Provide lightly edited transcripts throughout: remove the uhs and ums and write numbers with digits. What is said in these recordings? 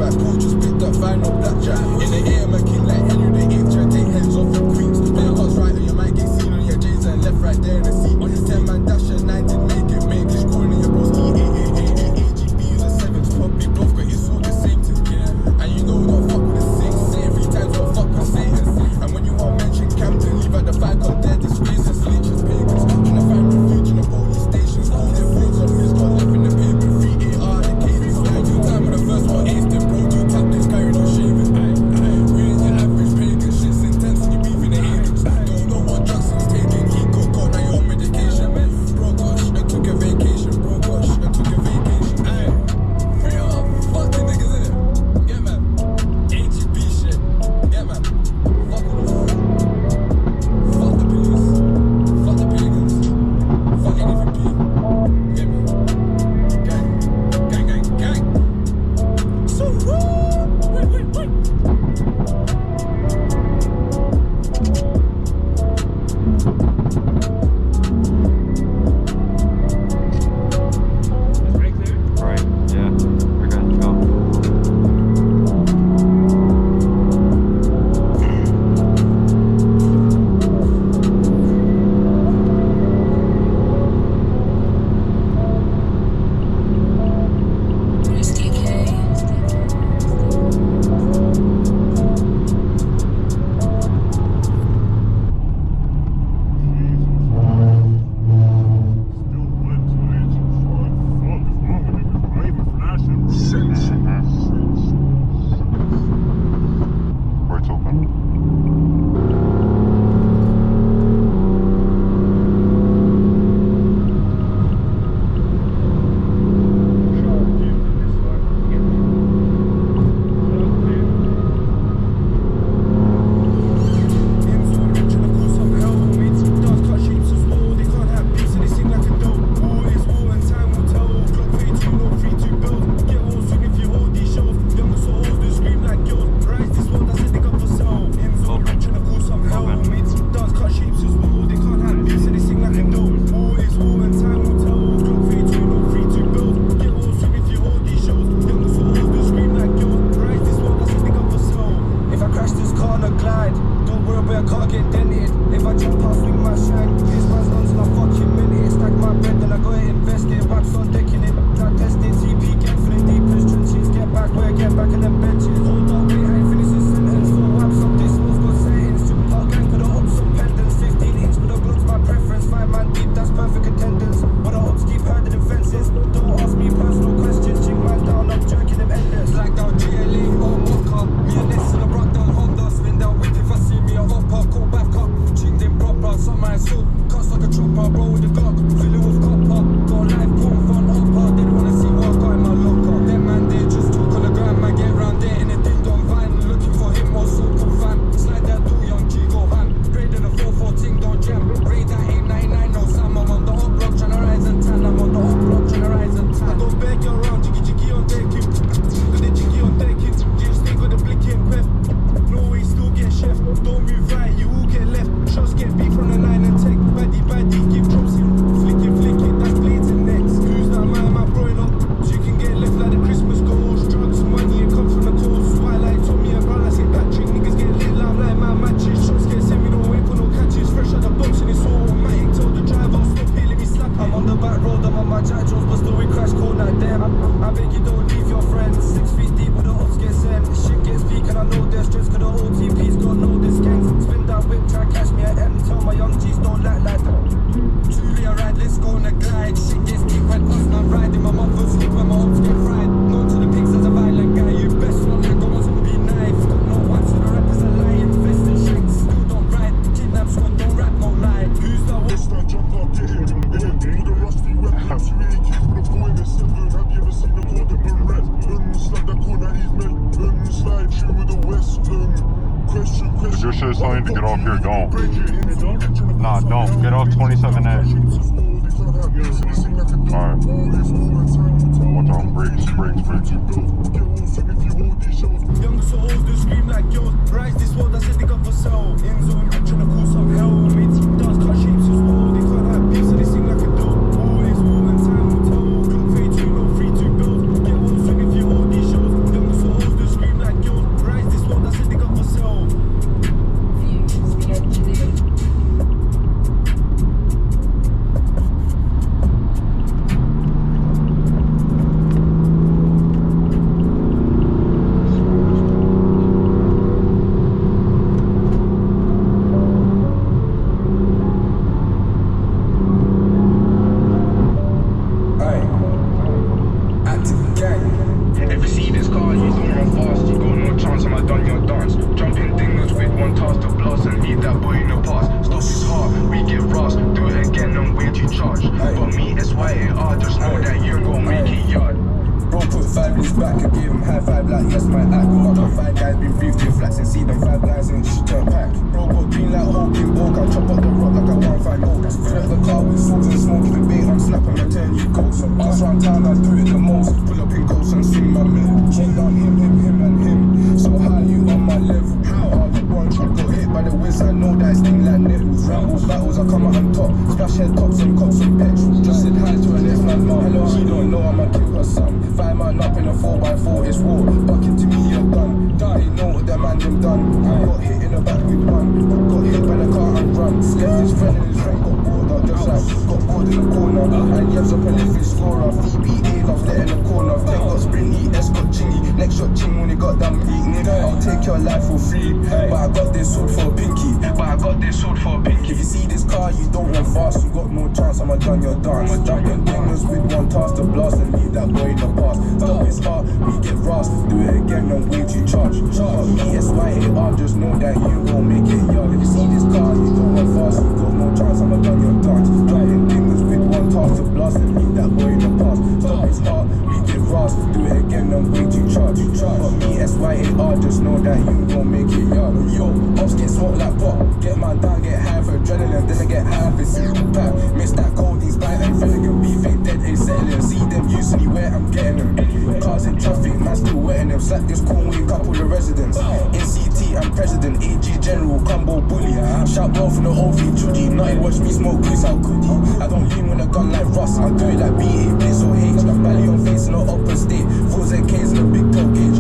back pool, just picked up final blackjack. In the air, I'm a king like Henry the Eighth, try to take heads off the queens. Their hearts right, or you might get seen on your J's and left right there in the seat. On this 10 man dash and 19, make it, scoring in your broski. AGBs and 7s, probably both, but it's all the same thing. And you know, don't fuck with the 6, say it 3 times, don't fuck with Satan. And when you want mention Camden, leave at the 5 got dead, disgraces, snitches, pagans. And I find refuge in the police stations, all their phones of his got left in the pavement. 3AR, the cadence, like you time with the first one, ace, then bro, you tap this, carry no shaving. We ain't your average pagan, shit's intense and you beefing the agents. Don't know what drugs he's taking, he got now you're on medication. Bro, gosh, I took a vacation, bro, gosh, I took a vacation. Free up, fuck the niggas in it. Yeah, man. HEB shit. Yeah, man. Fuck all of them. Fuck the police. Fuck the pagans. Fuck anything P. Get me? Gang. Gang, gang, gang. So, wait. If your shit's telling you to get off here, don't. Nah, don't. Get off 27A. Alright. Watch out. Brakes. Youngest or old, they scream like yours. Rise this world, that's it, they got for sale. In zone, trying to call some hell. Mates, does cut shapes as well. They can't have beef, so they sing like a dog. Always war and time will tell. Glock 32, no free to build. Get all soon if you hold these shows. Youngest or old, back and give him high five like yes my act. Got the 5 guys been briefed with flats and see them 5 guys and shit turn pack. Bro got green like hoping bulk, I chop up the rock like I want 5 gold. Fill the car with swords and smoke the bait, I'm snapping and turn you ghost. Last round time I do it the most, pull up in ghosts and sing my middle. Chain down him and him, so high you on my level. All the ones who got hit by the whiz, I know that sting like nettles. Rambles, battles, I come out on top, splash head tops and cops and petrol. Just said hi to her ex-man mom, hello, she don't know I'ma kill her son. 5 man up in a 4x4, it's war, bucking to me you're done. They know what the man them done, I got hit in the back with one, got hit by the car and run. Left his friend and his friend got bored up, just like got bored in the corner. And Yevs up and left his scorer, VBA loves there in the corner. Then got sprinty, S got chingy, next shot ching when he got that meat. Nigga, I'll take your life for free, but I got this sword for a pinky. If you see this car, you don't run fast, you got no chance, I'ma done your dance. Jumping fingers with one task to blast and leave that boy in the past. Stop his heart, we get rust, do it again and wait to charge. But me, SYAR, just know that you gon' make it, yo. If you see this car, you don't run fast, you got no chance, I'ma done your dance. Jumping fingers with one task to blast and leave that boy in the past. Stop his heart, we get rust, do it again and wait to charge. But me, SYAR, just know that you gon' make it, yo. Yo, ops get smoked like pop, get man down, get high for adrenaline, then I get high for simple pack. Mix that cold, these bite and Finnegan beef ain't dead, ain't settling. See them usually where I'm getting them. Cars in traffic, man still wetting them. Slap this corn with a couple of residents. NCT, I'm president, AG general, combo bully. Shout bro from the OV, Judy. Nutty, watch me smoke grease, how could he? I don't lean with a gun like Russ, I do it like BA, Blitz or H. Belly on face in the upper state, 4 ZKs in a big toe gauge.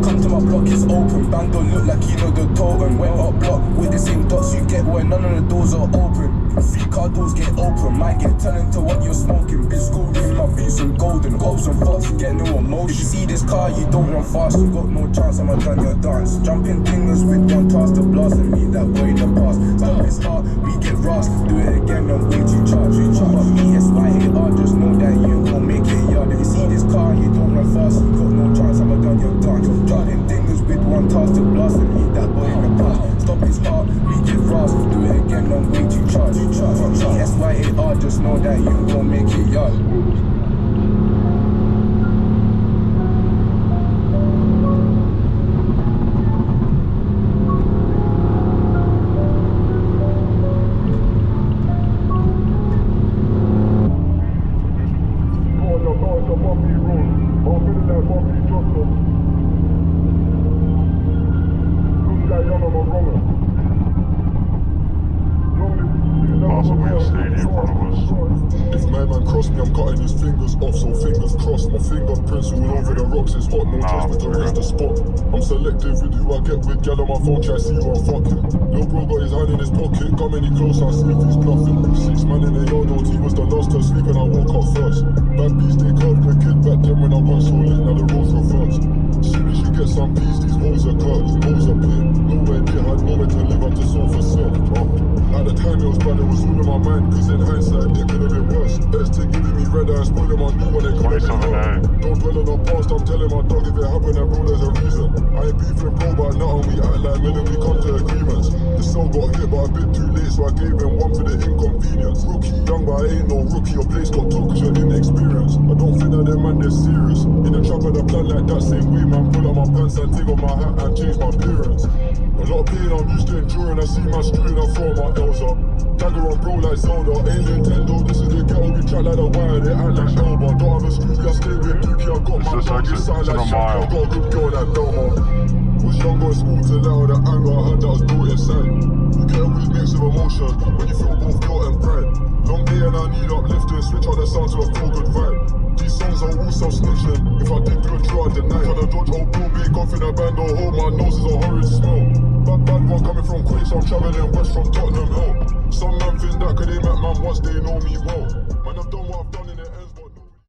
Come to my block, it's open. Bang don't look like you know the totem. Went up block with the same dots you get where none of the doors are open. 3 car doors get open, might get turned into what you're smoking. Bitch golden, my beats and golden. Hopes and thoughts, you get no emotion. If you see this car, you don't run fast, you got no chance, I'ma done your dance. Jumping fingers with one task to blast and leave that boy in the past. Stop his heart, we get rust, do it again and wait to charge. But me, SYAR, just know that you gon' make it, yo. If you see this car, you don't run fast, you got no chance, I'ma done your dance. Jumping fingers with one task to blast and leave that boy in the past. Stop his heart, we get rust, do it again and wait to charge. But me, SYAR, just know that you gon' make it, yo. Possibly a stadium in front of us. If my man cross me, I'm cutting his fingers off, so fingers crossed. My fingerprints all over the rocks, it's hot, no test with the raise the spot. I'm selective with who I get with, gal on my phone, try see who I'm fucking. Lil bro got his hand in his pocket, come any closer, I see if he's bluffing. 6 man in the yard, he was the last to sleep and I woke up first. Bad bees, they curved the kid back then when I was so lit, now the roads reversed. Soon as you get some peace, these hoes are curved, hoes are pit. Nowhere near, had nowhere to live, I'm just all for self. At the time it was bad, it was all in my mind, cause in hindsight it could have been worse. Best to giving me red eye, spoiling my new one, it could have been wrong. Don't dwell on the past, I'm telling my dog if it happened, then bro there's a reason. I ain't beefing bro, but now we act like men and we come to agreements. The cell got hit, but a bit too late, so I gave him one for the inconvenience. Rookie, young, but I ain't no rookie, your place got took cause you're inexperienced. I don't think that them man, they're serious. In the trap of the plan like that same way, man, pull up my pants and take off my hat and change my appearance. A lot of pain, I'm used to enduring, I see my screwing, I throw my L's up. Dagger on bro like Zelda, ain't Nintendo, this is the ghetto, we track like the wire, they act like Elba. Don't have a screw, I stay with Dookie, I got my dog, this sound like Shaq, I got a good girl like Belma. Was younger in school to allow the anger, I heard that was built inside. You get a weird mix of emotion, when you feel both guilt and pride. Long day and I need uplifting, switch out the sound to a feel good vibe. These songs are all self-snitching, if I did do a draw, I deny. Tryna dodge old bro, bake off in a band, or hold my nose is a horrid smell. Bad one coming from Queens, so I'm travelling west from Tottenham Hill. Some man think that cause they met man once, they know me well.